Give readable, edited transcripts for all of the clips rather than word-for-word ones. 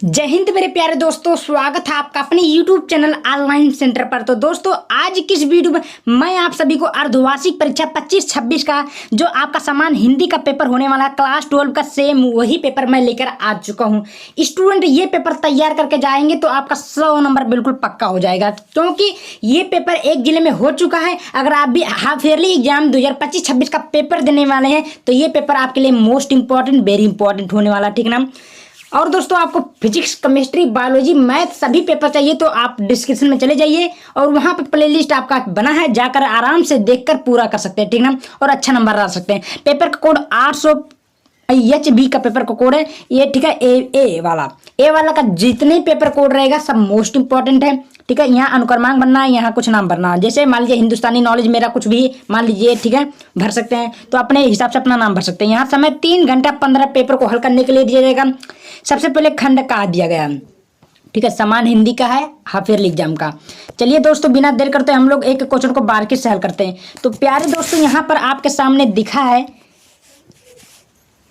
जय हिंद मेरे प्यारे दोस्तों, स्वागत है आपका अपने YouTube चैनल ऑनलाइन सेंटर पर। तो दोस्तों, आज किस वीडियो में मैं आप सभी को अर्धवार्षिक परीक्षा 25-26 का जो आपका समान हिंदी का पेपर होने वाला है, क्लास 12 का सेम वही पेपर मैं लेकर आ चुका हूं। स्टूडेंट ये पेपर तैयार करके जाएंगे तो आपका 100 नंबर बिल्कुल पक्का हो जाएगा, क्योंकि ये पेपर एक जिले में हो चुका है। अगर आप भी हाफ ईयरली एग्जाम 2025-26 का पेपर देने वाले हैं तो ये पेपर आपके लिए मोस्ट इंपॉर्टेंट, वेरी इंपॉर्टेंट होने वाला, ठीक ना। और दोस्तों, आपको फिजिक्स, केमिस्ट्री, बायोलॉजी, मैथ सभी पेपर चाहिए तो आप डिस्क्रिप्शन में चले जाइए और वहां पर प्लेलिस्ट आपका बना है, जाकर आराम से देखकर पूरा कर सकते हैं, ठीक ना। और अच्छा नंबर ला सकते हैं। पेपर का कोड 800 HB का पेपर का कोड है ये, ठीक है। ए वाला का जितने पेपर कोड रहेगा सब मोस्ट इंपॉर्टेंट है, ठीक है। यहाँ अनुक्रमांक बनना है, यहाँ कुछ नाम भरना है। जैसे मान लीजिए हिंदुस्तानी नॉलेज मेरा कुछ भी मान लीजिए, ठीक है, भर सकते हैं तो अपने हिसाब से अपना नाम भर सकते हैं। यहाँ समय 3 घंटा 15 पेपर को हल करने के लिए दिया जाएगा। सबसे पहले खंड का दिया गया, ठीक है, समान हिंदी का है, हाफ ईयरली एग्जाम का। चलिए दोस्तों, बिना देर करते हम लोग एक क्वेश्चन को बारीकी से हल करते हैं। तो प्यारे दोस्तों, यहाँ पर आपके सामने दिखा है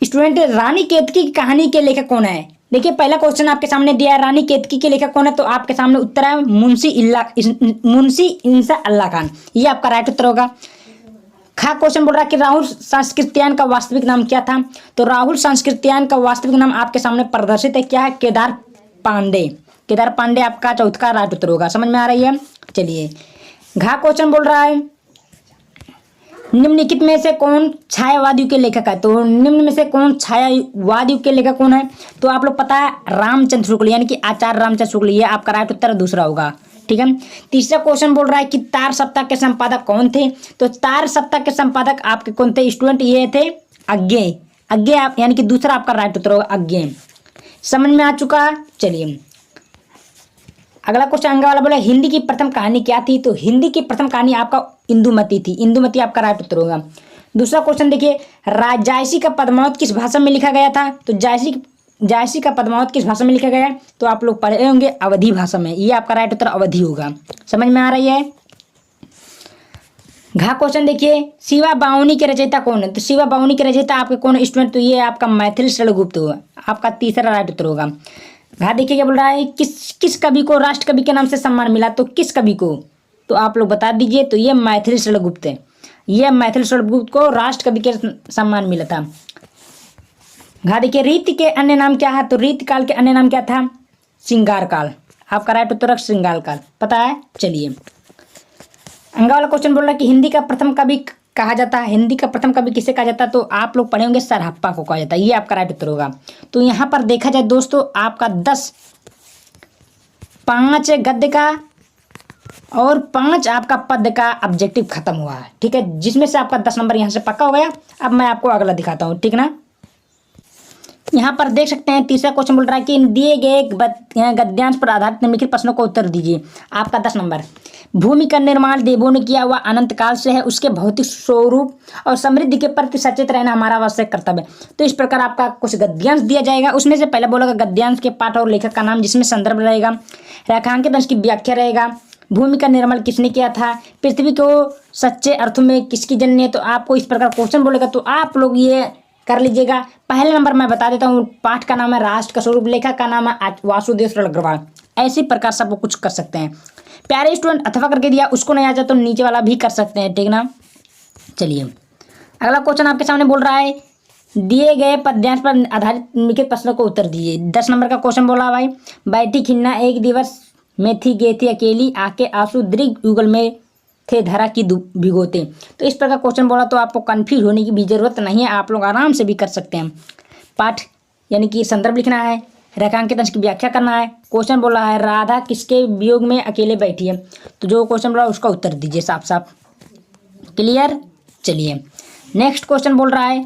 स्टूडेंट, रानी केतकी की कहानी के लेखक कौन है। देखिए, पहला क्वेश्चन आपके सामने दिया है, रानी केतकी के लेखक कौन है। तो आपके सामने उत्तर है मुंशी इंसा अल्लाह खान। ये आपका राइट उत्तर होगा। खा क्वेश्चन बोल रहा है कि राहुल सांस्कृत्यायन का वास्तविक नाम क्या था। तो राहुल सांस्कृत्यायन का वास्तविक नाम आपके सामने प्रदर्शित है, क्या है, केदार पांडे। केदार पांडे आपका चौथा का राइट उत्तर होगा। समझ में आ रही है। चलिए, घा क्वेश्चन बोल रहा है निम्नलिखित में से कौन छायावाद युग के लेखक है। तो निम्न में से कौन छायावाद युग के लेखक कौन है। तो आप लोग पता है रामचंद्र शुक्ल, यानी कि आचार्य रामचंद्र शुक्ल। ये आपका राइट उत्तर दूसरा होगा, ठीक है। तीसरा क्वेश्चन बोल रहा है कि तार सप्ताह के संपादक कौन थे। तो तार सप्ताह के संपादक आपके कौन थे स्टूडेंट, ये थे अज्ञे आप, यानी कि दूसरा आपका राइट उत्तर होगा अज्ञे। समझ में आ चुका। चलिए, अगला क्वेश्चन अंगा वाला बोला हिंदी की प्रथम कहानी क्या थी। तो हिंदी की प्रथम कहानी आपका इंदुमती थी। इंदुमती आपका राइट उत्तर होगा। दूसरा क्वेश्चन देखिए, जायसी का पद्मावत किस भाषा में लिखा गया था। तो जायसी का पद्मावत किस भाषा में लिखा गया है। तो आप लोग पढ़े होंगे अवधी भाषा में। ये आपका राइट उत्तर अवधी होगा। समझ में आ रही है। घा क्वेश्चन देखिए, शिवा बावनी के रचयिता कौन है। तो शिवा बावनी के रचयिता आपके कौन स्टूडेंट। तो ये आपका मैथिली शैलगुप्त होगा, आपका तीसरा राइट उत्तर होगा। घा देखिए क्या बोल रहा है, किस कवि को राष्ट्र कवि के नाम से सम्मान मिला। तो किस कवि को, तो आप लोग बता दीजिए। तो ये मैथिली शैलगुप्त है। ये मैथिली शैलगुप्त को राष्ट्र कवि के सम्मान मिला था। घा देखिए, रीत के अन्य नाम क्या है। तो रीत काल के अन्य नाम क्या था, श्रृंगार काल। आपका राइट उत्तर श्रृंगार काल, पता है। चलिए, अंगा वाला क्वेश्चन बोल रहा है कि हिंदी का प्रथम कवि कहा जाता है। हिंदी का प्रथम कवि किसे कहा जाता है। तो आप लोग पढ़े होंगे सरहप्पा को कहा जाता है। ये आपका राइट उत्तर होगा। तो यहाँ पर देखा जाए दोस्तों, आपका 5 गद्य का और 5 आपका पद्य का ऑब्जेक्टिव खत्म हुआ है, ठीक है, जिसमें से आपका 10 नंबर यहाँ से पक्का हो गया। अब मैं आपको अगला दिखाता हूँ, ठीक ना। यहाँ पर देख सकते हैं तीसरा क्वेश्चन बोल रहा है कि दिए गए गद्यांश पर आधारित निम्नलिखित प्रश्नों को उत्तर दीजिए। आपका 10 नंबर, भूमि का निर्माण देवों ने किया हुआ अनंत काल से है, उसके भौतिक स्वरूप और समृद्धि के प्रति सचेत रहना हमारा आवश्यक कर्तव्य है। तो इस प्रकार आपका कुछ गद्यांश दिया जाएगा। उसमें से पहले बोलेगा गद्यांश के पाठ और लेखक का नाम, जिसमें संदर्भ रहेगा, रेखांकित अंश की व्याख्या रहेगा, भूमि का निर्माण किसने किया था, पृथ्वी को सच्चे अर्थों में किसकी जननी है। तो आपको इस प्रकार क्वेश्चन बोलेगा तो आप लोग ये कर लीजिएगा। पहले नंबर मैं बता देता हूँ, पाठ का नाम है राष्ट्र का स्वरूप, लेखक का नाम है वासुदेव अग्रवाल। ऐसी प्रकार से आप कुछ कर सकते हैं। प्यारे स्टूडेंट, अथवा करके दिया, उसको नहीं आ जाए तो नीचे वाला भी कर सकते हैं, ठीक ना। चलिए, अगला क्वेश्चन आपके सामने बोल रहा है दिए गए पद्यांश पर आधारित निम्नलिखित प्रश्नों को उत्तर दीजिए। 10 नंबर का क्वेश्चन बोला भाई, बैठी खिन्ना एक दिवस में थी गई थी अकेली, आके आंसू दृग युगल में थे धरा की भिगोते। तो इस प्रकार क्वेश्चन बोला तो आपको कंफ्यूज होने की भी जरूरत नहीं है, आप लोग आराम से भी कर सकते हैं। पाठ यानी कि संदर्भ लिखना है, रेखांकित अंश की व्याख्या करना है। क्वेश्चन बोला है राधा किसके वियोग में अकेले बैठी है। तो जो क्वेश्चन बोला उसका उत्तर दीजिए साफ साफ। क्लियर। चलिए, नेक्स्ट क्वेश्चन बोल रहा है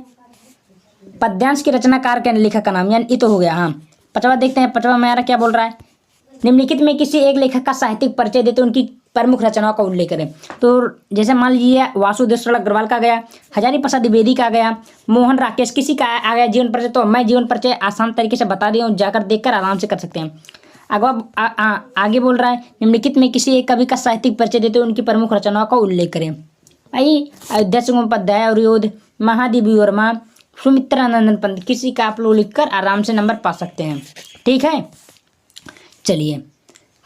पद्यांश की रचनाकार के लेखक का नाम, यानी ये तो हो गया। हाँ, 5वां देखते हैं। 5वां में क्या बोल रहा है, निम्नलिखित में किसी एक लेखक का साहित्यिक परिचय देते उनकी प्रमुख रचनाओं का उल्लेख करें। तो जैसे मान लीजिए वासुदेव अग्रवाल का गया, हजारी प्रसाद द्विवेदी का गया, मोहन राकेश किसी का आ गया जीवन परिचय। तो मैं जीवन परिचय आसान तरीके से बता दिया हूँ, जाकर देखकर आराम से कर सकते हैं। आगे बोल रहा है निम्नलिखित में किसी एक कवि का साहित्यिक परिचय देते उनकी प्रमुख रचनाओं का उल्लेख करें। भाई अयोध्या सिंह उपाध्याय और योध, महादेवी वर्मा, सुमित्रानंदन पंत, किसी का आप लोग लिखकर आराम से नंबर पा सकते हैं। ठीक है, चलिए,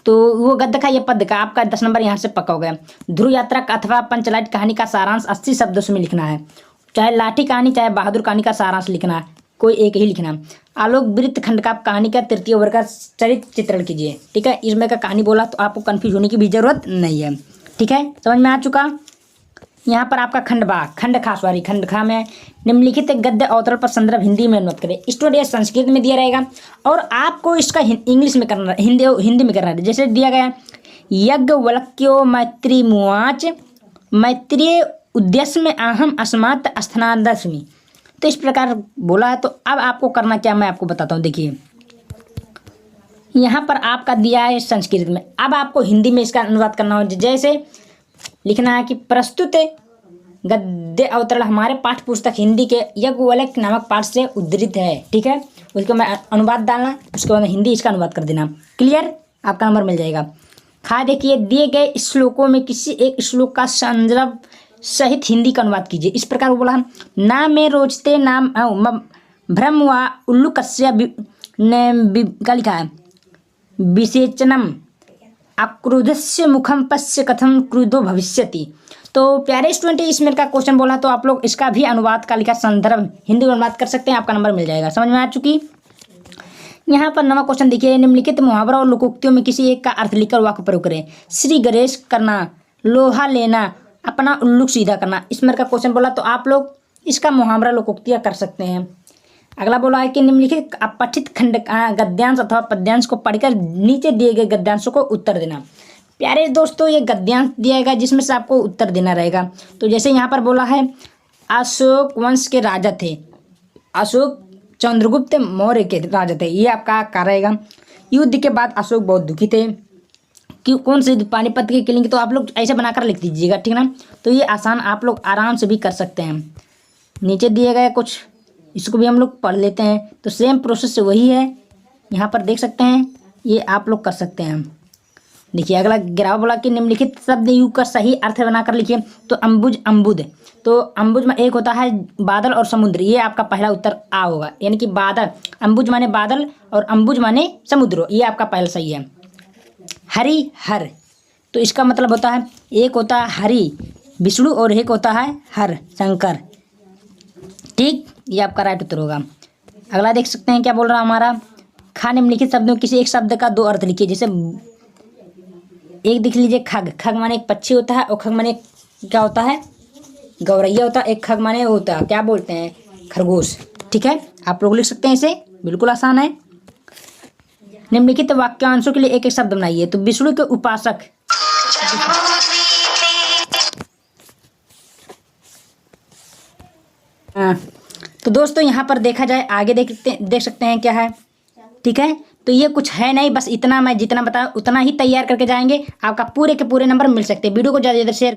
तो वो गद्य का ये पद का आपका 10 नंबर यहाँ से पक्का हो गया। ध्रुव यात्रा अथवा पंचलाइट कहानी का सारांश 80 शब्दों में लिखना है। चाहे लाठी कहानी चाहे बहादुर कहानी का सारांश लिखना है, कोई एक ही लिखना। आलोक वृत्त खंड का कहानी का तृतीय वर्ग का चरित्र चित्रण कीजिए। ठीक है, इसमें का कहानी बोला तो आपको कन्फ्यूज होने की भी जरूरत नहीं है। ठीक है, समझ में आ चुका। यहाँ पर आपका खंड खा में निम्नलिखित गद्य अवतरण पर संदर्भ हिंदी में अनुवाद करें। स्टूडेंट संस्कृत में दिया रहेगा और आपको इसका इंग्लिश में करना, हिंदी में करना है। जैसे दिया गया यज्ञवल्क्यो मैत्री मुआच मैत्रीय उद्देश्य में अहम अस्मात् स्थानादस्मि। तो इस प्रकार बोला है। तो अब आपको करना क्या, मैं आपको बताता हूँ। देखिए, यहाँ पर आपका दिया है संस्कृत में, अब आपको हिंदी में इसका अनुवाद करना हो। जैसे लिखना है कि प्रस्तुत गद्य अवतरण हमारे पाठ्य पुस्तक हिंदी के यज्ञवल्क्य नामक पाठ से उद्धृत है। ठीक है, उसको मैं अनुवाद डालना, उसके बाद हिंदी इसका अनुवाद कर देना। क्लियर, आपका नंबर मिल जाएगा। देखिए, दिए गए श्लोकों में किसी एक श्लोक का संदर्भ सहित हिंदी का अनुवाद कीजिए। इस प्रकार वो बोला, ना में रोचते नाम भ्रम व उल्लुकस्य का लिखा है विसेचनम अक्रोधस्य मुखम पश्य कथम क्रुद्धो भविष्यति। तो प्यारे स्टूडेंट, इसमें का क्वेश्चन बोला तो आप लोग इसका भी अनुवाद का लिखा संदर्भ हिंदी में अनुवाद कर सकते हैं, आपका नंबर मिल जाएगा। समझ में आ चुकी। यहाँ पर नवा क्वेश्चन देखिए, निम्नलिखित मुहावरा और लोकोक्तियों में किसी एक का अर्थ लिखकर वाक्य प्रयोग करें। श्री गणेश करना, लोहा लेना, अपना उल्लू सीधा करना। इसमें का क्वेश्चन बोला तो आप लोग इसका मुहावरा लोकोक्तियाँ कर सकते हैं। अगला बोला है कि निम्नलिखित अपठित खंड गद्यांश अथवा पद्यांश को पढ़कर नीचे दिए गए गद्यांशों को उत्तर देना। प्यारे दोस्तों, ये गद्यांश दिया गया जिसमें से आपको उत्तर देना रहेगा। तो जैसे यहाँ पर बोला है अशोक वंश के राजा थे, अशोक चंद्रगुप्त मौर्य के राजा थे, ये आपका कार्य रहेगा। युद्ध के बाद अशोक बहुत दुखी थे। क्यों, कौन सी पानीपत की किलिंग, तो आप लोग ऐसे बनाकर लिख दीजिएगा। ठीक ना, तो ये आसान आप लोग आराम से भी कर सकते हैं। नीचे दिए गए कुछ, इसको भी हम लोग पढ़ लेते हैं। तो सेम प्रोसेस से वही है, यहाँ पर देख सकते हैं, ये आप लोग कर सकते हैं। देखिए, अगला ग्राफ बोला कि निम्नलिखित शब्द युग का सही अर्थ बनाकर लिखिए। तो अम्बुज अम्बुद, तो अम्बुज में एक होता है बादल और समुद्र, ये आपका पहला उत्तर आ होगा। यानी कि बादल, अम्बुज माने बादल और अम्बुज माने समुद्र, ये आपका पहला सही है। हरि हर, तो इसका मतलब होता है एक होता है हरि विष्णु और एक होता है हर शंकर। ठीक, ये आपका राइट उत्तर होगा। अगला देख सकते हैं क्या बोल रहा है हमारा। निम्नलिखित शब्दों किसी एक शब्द का दो अर्थ लिखिए। जैसे एक देख लीजिए, खग, खग माने एक पक्षी होता है और खग माने क्या होता है, गौरैया होता है। एक खग माने होता है क्या बोलते हैं, खरगोश। ठीक है, आप लोग लिख सकते हैं इसे, बिल्कुल आसान है। निम्नलिखित वाक्यांशों के लिए एक एक शब्द बनाइए। तो विष्णु के उपासक, तो दोस्तों यहाँ पर देखा जाए, आगे देख सकते हैं क्या है। ठीक है, तो ये कुछ है नहीं, बस इतना मैं जितना बताया उतना ही तैयार करके जाएंगे, आपका पूरे के पूरे नंबर मिल सकते हैं। वीडियो को ज़्यादा शेयर